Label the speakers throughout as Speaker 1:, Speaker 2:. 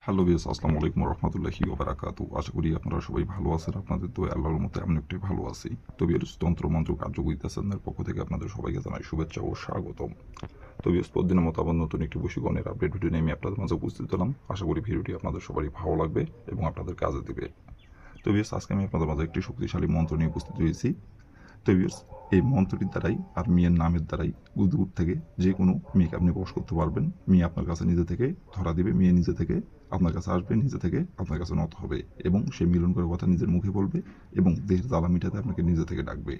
Speaker 1: Hello viewers, আসসালামু আলাইকুম ওয়া রাহমাতুল্লাহি ওয়া বারাকাতুহু। আশা করি আপনারা সবাই ভালো আছেন। আপনাদের দোয়ায় আল্লাহর রহমতে আমি একটু ভালো আছি। তো ভিউয়ার্স, তন্ত্র মন্ত্র কার্যকরিতা চ্যানেলের পক্ষ থেকে আপনাদের সবাইকে জানাই শুভেচ্ছা ও স্বাগতম। তো ভিউয়ার্স, প্রতিদিনের মতো আবার নতুন একটি বশীকরণের আপডেট ভিডিও নিয়ে আমি আপনাদের মাঝে উপস্থিত হলাম। আশা করি ভিডিওটি আপনাদের সবারই ভালো লাগবে এবং আপনাদের কাজে দিবে। তো ভিউয়ার্স, আজকে আমি আপনাদের মাঝে একটি শক্তিশালী মন্ত্র নিয়ে উপস্থিত হয়েছি। তো ভিউয়ার্স, এই মন্ত্রটির দ্বারাই আর মেয়ের নামের দ্বারাই দূর থেকে যে কোনো মেয়েকে আপনি বশ করতে পারবেন। মেয়ে আপনার কাছে নিজে থেকে ধরা দিবে, মেয়ে নিজে থেকে আপনার কাছে আসবে, নিজে থেকে আপনার কাছে নত হবে এবং সে মিলন করার কথা নিজের মুখে বলবে এবং দেহের জ্বালা মিটাতে আপনাকে নিজে থেকে ডাকবে।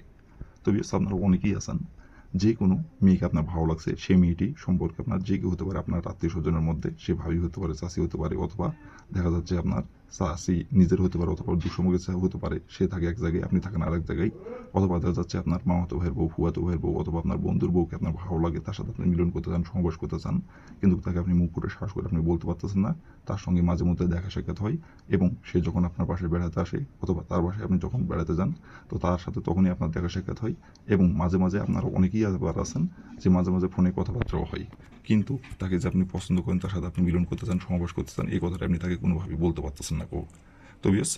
Speaker 1: তো ভিউয়ার্স, আপনারা অনেকেই আছেন, যে কোনো মেয়েকে আপনার ভালো লাগছে, সেই মেয়েটি সম্পর্কে আপনার যে কেউ হতে পারে, আপনার আত্মীয় স্বজনের মধ্যে সে ভাবি হতে পারে, চাষি হতে পারে, অথবা দেখা যাচ্ছে আপনার চাষি নিজের হতে পারে, অথবা দুঃসমকের হতে পারে, সে থাকে এক জায়গায়, আপনি থাকেন আরেক জায়গায়, অথবা দেখা যাচ্ছে আপনার মামাতো ভাইয়ের বউ, ফুয়াতো ভাইয়ের বউ, অথবা আপনার বন্ধুর বউকে আপনার ভালো লাগে, তার সাথে আপনি মিলন করতে চান, সমাবেশ করতে চান, কিন্তু তাকে আপনি মুখ করে সাহস করে আপনি বলতে পারতেছেন না। তার সঙ্গে মাঝে মধ্যে দেখা সাক্ষাৎ হয় এবং সে যখন আপনার পাশে বেড়াতে আসে অথবা তার বাসায় আপনি যখন বেড়াতে যান, তো তার সাথে তখনই আপনার দেখা সাক্ষাৎ হয় এবং মাঝে মাঝে আপনারা অনেকেই আবার আছেন যে মাঝে মাঝে ফোনে কথাবার্তাও হয়, কিন্তু তাকে যে আপনি পছন্দ করেন, তার সাথে আপনি মিলন করতে চান, সমাবেশ করতে চান, এই কথাটা আপনি তাকে কোনোভাবেই বলতে পারতেছেন না। তো বিয়স,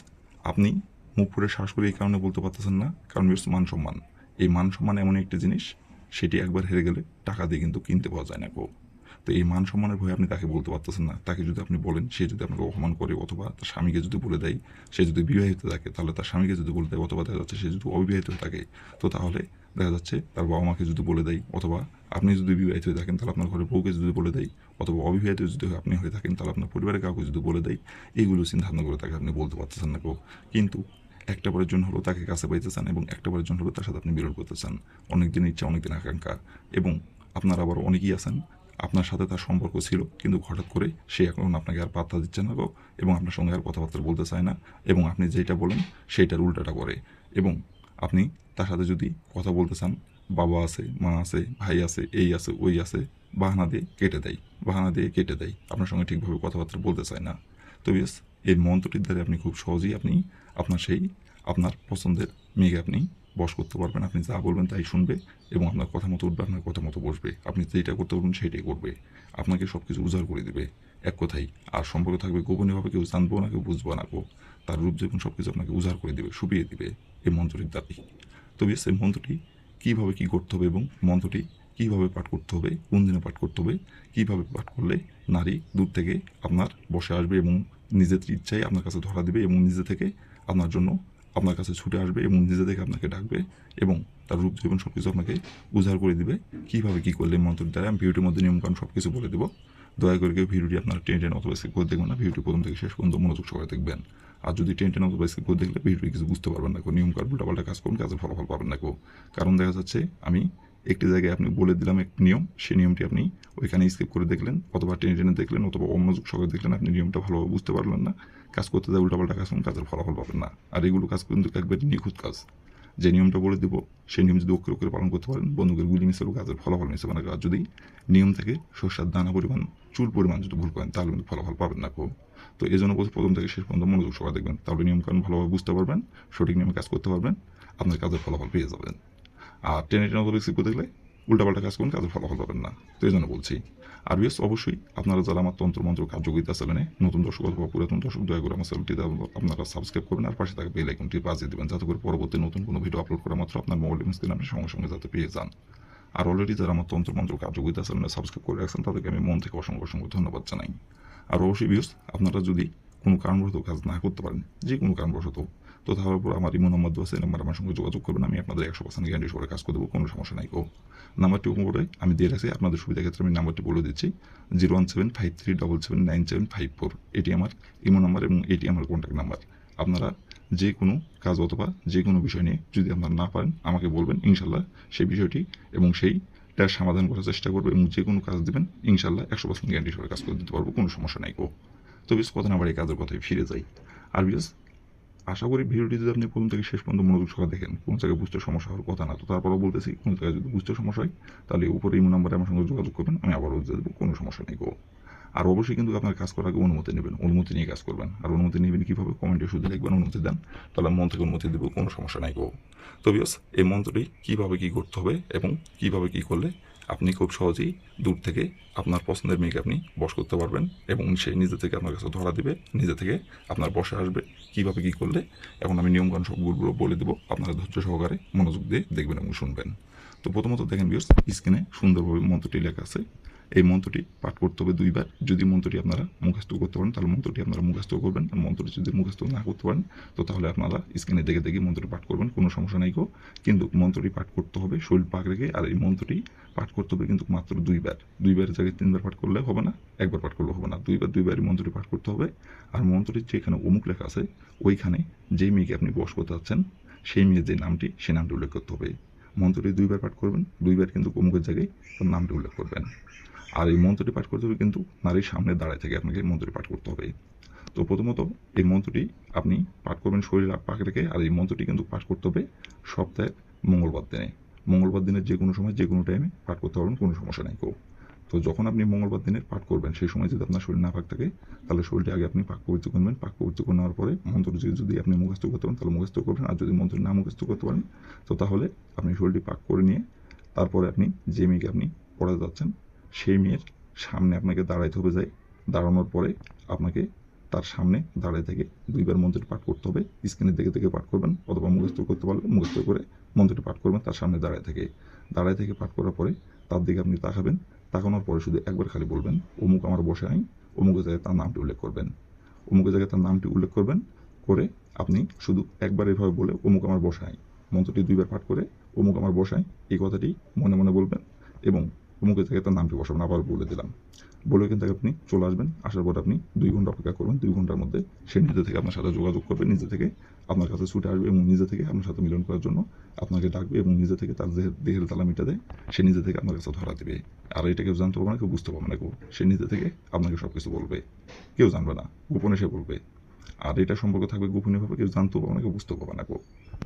Speaker 1: আপনি মুখ ফুটে শ্বাস করে এই কারণে বলতে পারতেছেন না, কারণ বিয়স মান সম্মান, এই মান সম্মান এমন একটি জিনিস, সেটি একবার হেরে গেলে টাকা দিয়ে কিন্তু কিনতে পাওয়া যায় না। তো এই মান সম্মানের ভয়ে আপনি তাকে বলতে পারতেছেন না। তাকে যদি আপনি বলেন, সে যদি আপনাকে অপমান করে, অথবা তার স্বামীকে যদি বলে দেয়, সে যদি বিবাহিত থাকে তাহলে তার স্বামীকে যদি বলে দেয়, অথবা দেখা যাচ্ছে সে যদি অবিবাহিত হয়ে থাকে, তো তাহলে দেখা যাচ্ছে তার বাবা মাকে যদি বলে দেয়, অথবা আপনি যদি বিবাহিত হয়ে থাকেন তাহলে আপনার ঘরের বউকে যদি বলে দেয়, অথবা অবিবাহিত যদি আপনি হয়ে থাকেন তাহলে আপনার পরিবারের কাউকে যদি বলে দেয়, এইগুলো চিন্তা ভাবনা করে তাকে আপনি বলতে পারতেছেন না। কিন্তু একটা বারের জন্য হলো তাকে কাছে পাইতে চান এবং একটা বারের জন্য হলো তার সাথে আপনি বিরোধ করতে চান, অনেকদিন ইচ্ছা, অনেকদিন আকাঙ্ক্ষা, এবং আপনার আবার অনেকেই আছেন আপনার সাথে তার সম্পর্ক ছিল, কিন্তু হঠাৎ করে সে এখন আপনাকে আর পাত্তা দিচ্ছে না এবং আপনার সঙ্গে আর কথাবার্তা বলতে চায় না, এবং আপনি যেটা বলেন সেইটার উল্টাটা করে, এবং আপনি তার সাথে যদি কথা বলতে চান, বাবা আছে, মা আছে, ভাই আছে, এই আছে, ওই আছে, বাহানা দিয়ে কেটে দেয়, বাহানা দিয়ে কেটে দেয়, আপনার সঙ্গে ঠিকভাবে কথাবার্তা বলতে চায় না। তো বেশ, এই মন্ত্রটির দ্বারা আপনি খুব সহজেই আপনি আপনার সেই আপনার পছন্দের মেয়েকে আপনি বশ করতে পারবেন। আপনি যা বলবেন তাই শুনবে এবং আপনার কথা মতো উঠবে, আপনার কথা মতো বসবে, আপনি যেটা করতে বলবেন সেইটাই করবে, আপনাকে সব কিছু উজাড় করে দেবে এক কথাই। আর সম্পর্ক থাকবে গোপনীয়ভাবে, কেউ জানবো না, কেউ বুঝবো না। তার রূপ জীবন সব কিছু আপনাকে উজাড় করে দেবে, সুপিয়ে দিবে এই মন্ত্রটির দ্বারাই। তো বেশ, এই মন্ত্রটি কীভাবে কী করতে হবে এবং মন্ত্রটি কীভাবে পাঠ করতে হবে, কোন দিনে পাঠ করতে হবে, কীভাবে পাঠ করলে নারী দূর থেকে আপনার বসে আসবে এবং নিজের ইচ্ছায় আপনার কাছে ধরা দেবে এবং নিজে থেকে আপনার জন্য আপনার কাছে ছুটে আসবে এবং নিজে থেকে আপনাকে ডাকবে এবং তার রূপ জীবন সব কিছু আপনাকে উজাড় করে দিবে। কীভাবে কী করলে মন্ত্রের দ্বারা আমি ভিডিওটির মধ্যে নিয়মকানুন সব কিছু বলে দেবো। দয়া করে কেউ ভিডিওটি আপনারা টেনে টেনে অথবা স্কিপ করে দেখবেন না, ভিডিওটি প্রথম থেকে শেষ পর্যন্ত মনোযোগ সহকারে দেখবেন। আর যদি টেনে টেনে অথবা স্কিপ করে দেখলে ভিডিওটি কিছু বুঝতে পারবেন না, নিয়মকানুন উল্টাপাল্টা কাজ করুন, কাজের ফলাফল পাবেন না। কারণ দেখা যাচ্ছে আমি একটি জায়গায় আপনি বলে দিলাম এক নিয়ম, সেই নিয়মটি আপনি ওইখানে স্কিপ করে দেখলেন, অথবা টেনে টেনে দেখলেন, অথবা অমনোযোগ সহকারে দেখলেন, আপনি নিয়মটা ভালোভাবে বুঝতে পারলেন না, কাজ করতে যায় উল্টাপাল্টা কাজ করুন, কাজের ফলাফল পাবেন না। আর এগুলো কাজ কিন্তু একবারে নিখুঁত কাজ। যে নিয়মটা বলে দেবো সেই নিয়ম যদি অক্ষরে অক্ষরে পালন করতে পারেন, বন্ধুকের গুলি মিশালেও কাজের ফলাফল মিশে না। আর যদি নিয়ম থেকে শস্যার দানা পরিমাণ, চুল পরিমাণ যদি ভুল করেন তাহলে কিন্তু ফলাফল পাবেন না। তো এই জন্য বলছি প্রথম থেকে শেষ পর্যন্ত মনোযোগ সহকারে দেখবেন, তাহলে নিয়মকানুন ভালোভাবে বুঝতে পারবেন, সঠিক নিয়মে কাজ করতে পারবেন, আপনার কাজের ফলাফল পেয়ে যাবেন। আর টেনে টেনে অথবা স্কিপ করে দেখলে উল্টাপাল্টা কাজ করুন, কাজের ফলাফল পাবেন না। তো এই জন্য বলছি। আর বিএস, অবশ্যই আপনারা যারা আমার তন্ত্রমন্ত্র কার্যকরিতা চ্যানেলে নতুন দর্শক অথবা পুরাতন দর্শক, দয়া করে আমার চ্যানেলটিতে আপনারা সাবস্ক্রাইব করবেন আর পাশে থাকা বেল আইকনটি বাজিয়ে দেবেন, যাতে করে পরবর্তী নতুন কোনো ভিডিও আপলোড করা মাত্র আপনার মোবাইল স্ক্রিনে আপনি সঙ্গে সঙ্গে যাতে পেয়ে যান। আর অলরেডি যারা আমার তন্ত্রমন্ত্র কার্যকরিতা চ্যানেলে সাবস্ক্রাইব করে রাখছেন তাদেরকে আমি মন থেকে অসংখ্য অসংখ্য ধন্যবাদ জানাই। আর অবশ্যই বিএস, আপনারা যদি কোনো কারণবশত কাজ না করতে পারেন, যে কোনো কারণবশত, তো তাহলে পর আমার ইমো নম্বর দেওয়া আছে, নাম্বার আমার সঙ্গে যোগাযোগ করবেন, আমি আপনাদের 100% গ্যারান্টি সহকারে কাজ করে দেবো, কোনো সমস্যা নাই। নাম্বারটি উপরে আমি দিয়ে রাখছি, আপনাদের সুবিধা ক্ষেত্রে আমি নাম্বারটি বলে দিচ্ছি, 01753779754। এটি আমার ইমো নাম্বার এবং এটি আমার কন্ট্যাক্ট নাম্বার। আপনারা যে কোনো কাজ অথবা যে কোনো বিষয় নিয়ে যদি আপনারা না পারেন আমাকে বলবেন, ইনশাল্লাহ সেই বিষয়টি এবং সেইটার সমাধান করার চেষ্টা করবো, এবং যে কোনো কাজ দেবেন ইনশাল্লাহ 100% গ্যারান্টি সহকারে কাজ করে দিতে পারবো, কোনো সমস্যা নাই। তো বেশ, কথা না বাড়ি কাজের কথায় ফিরে যাই। আর বেশ, আশা করি ভিডিওটি যদি আপনি প্রথম থেকে শেষ পর্যন্ত মনোযোগ সহকারে দেখেন, কোনো জায়গায় বুঝতে সমস্যা হওয়ার কথা না। তো তারপরেও বলতেছি, কোনো জায়গায় যদি বুঝতে সমস্যা হয় তাহলে উপরে ইমো নাম্বারে আমার সঙ্গে যোগাযোগ করবেন, আমি আবারও বুঝতে দেবো, কোনো সমস্যা নেই। আর অবশ্যই কিন্তু আপনার কাজ করার আগে অনুমতি নেবেন, অনুমতি নিয়ে কাজ করবেন। আর অনুমতি নেবেন কীভাবে, কমেন্টে শুধু লিখবেন অনুমতি দেন, তাহলে মন থেকে অনুমতি দেবো, কোনো সমস্যা নাই। তো বিকজ এই মন্ত্রটি কীভাবে কী করতে হবে এবং কীভাবে কী করলে আপনি খুব সহজেই দূর থেকে আপনার পছন্দের মেয়েকে আপনি বশ করতে পারবেন এবং সে নিজে থেকে আপনার কাছে ধরা দিবে, নিজে থেকে আপনার বশে আসবে। কীভাবে কী করলে এখন আমি নিয়মকানুন সবগুলো বলে দেবো, আপনারা ধৈর্য সহকারে মনোযোগ দিয়ে দেখবেন এবং শুনবেন। তো প্রথমত দেখেন ভিউয়ার্স, স্ক্রিনে সুন্দরভাবে মন্ত্রটি লেখা আছে। এই মন্ত্রটি পাঠ করতে হবে 2 বার। যদি মন্ত্রটি আপনারা মুখস্থ করতে পারেন তাহলে মন্ত্রটি আপনারা মুখস্থ করবেন, আর মন্ত্রটি যদি মুখস্থ না করতে পারেন তো তাহলে আপনারা স্ক্রিনে দেখে দেখে মন্ত্রটি পাঠ করবেন, কোনো সমস্যা নাই গো। কিন্তু মন্ত্রটি পাঠ করতে হবে শরীর পাক রেখে, আর এই মন্ত্রটি পাঠ করতে হবে কিন্তু মাত্র 2 বার। 2 বারের জায়গায় 3 বার পাঠ করলে হবে না, একবার পাঠ করলে হবে না, 2 বারই মন্ত্রটি পাঠ করতে হবে। আর মন্ত্রটির যেখানে অমুক লেখা আছে ওইখানে যেই মেয়েকে আপনি বশ করতে চাচ্ছেন সেই মেয়ের যে নামটি সে নামটি উল্লেখ করতে হবে। মন্ত্রটি 2 বার পাঠ করবেন, 2 বার কিন্তু অমুকের জায়গায় তার নামটি উল্লেখ করবেন। আর এই মন্ত্রটি পাঠ করতে হবে কিন্তু নারীর সামনে দাঁড়ায় থেকে আপনাকে মন্ত্রটি পাঠ করতে হবে। তো প্রথমত এই মন্ত্রটি আপনি পাঠ করবেন শরীর পাক রেখে, আর এই মন্ত্রটি কিন্তু পাঠ করতে হবে সপ্তাহের মঙ্গলবার দিনে। মঙ্গলবার দিনের যে কোনো সময় যে কোনো টাইমে পাঠ করতে পারবেন, কোনো সমস্যা নেই কেউ। তো যখন আপনি মঙ্গলবার দিনের পাঠ করবেন সেই সময় যদি আপনার শরীর না পাক থাকে তাহলে শরীরটি আগে আপনি পাক পবিত্র করবেন। পাক পবিত্র করে নেওয়ার পরে মন্ত্রটি যদি আপনি মুখস্থ করতে পারেন তাহলে মুখস্থ করবেন, আর যদি মন্ত্রটি না মুখস্থ করতে পারেন তো তাহলে আপনি শরীরটি পাক করে নিয়ে তারপরে আপনি যে মেয়েকে আপনি পড়াতে যাচ্ছেন সেই মেয়ের সামনে আপনাকে দাঁড়াইতে হবে। দাঁড়ানোর পরে আপনাকে তার সামনে দাঁড়ায় থেকে 2 বার মন্ত্রটি পাঠ করতে হবে। স্ক্রিনে দেখে দেখে পাঠ করবেন, অথবা মুখস্থ করতে পারলে মুখস্থ করে মন্ত্রটি পাঠ করবেন তার সামনে দাঁড়ায় থেকে পাঠ করার পরে তার দিকে আপনি তাকাবেন। তাকানোর পরে শুধু একবার খালি বলবেন অমুক আমার বসে আইন, অমুকের জায়গায় তার নামটি উল্লেখ করবেন। অমুকের জায়গায় তার নামটি উল্লেখ করবেন করে আপনি শুধু একবার এভাবে বলে অমুক আমার বসে আইন, মন্ত্রটি 2 বার পাঠ করে অমুক আমার বসাই এই কথাটি মনে মনে বলবেন এবং অমুকের জায়গায় তার নামটি বসাবেন। আবার বলে দিলাম, বলে কিন্তু আপনি চলে আসবেন। আসার পর আপনি 2 ঘন্টা অপেক্ষা করবেন। 2 ঘন্টার মধ্যে সে নিজে থেকে আপনার সাথে যোগাযোগ করবে, নিজে থেকে আপনার কাছে ছুটে আসবে এবং নিজে থেকে আপনার সাথে মিলন করার জন্য আপনাকে ডাকবে এবং নিজে থেকে তার দেহের তালামিটা দেয় সে নিজে থেকে আপনার কাছে ধরা দেবে। আর এটা কেউ জানতে পারবে না, কেউ বুঝতে পারবে না, কেউ সে নিজে থেকে আপনাকে সব কিছু বলবে, কেউ জানবে না, গোপনে সে বলবে। আর এটা সম্পর্ক থাকবে গোপনীয়ভাবে, কেউ জানতেও পারবে না, কেউ বুঝতেও পারবে না কেউ।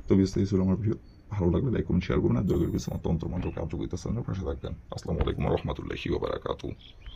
Speaker 1: তো বিস্তারিত ছিল আমার ভিডিও। ভালো লাগলে লাইক কমেন্ট শেয়ার করবেন, আর দয়া করে তন্ত্র মন্ত্র কার্যকরিতা পাশে থাকবেন। আসসালামু আলাইকুম ওয়া রাহমাতুল্লাহি ওয়া বারাকাতুহু।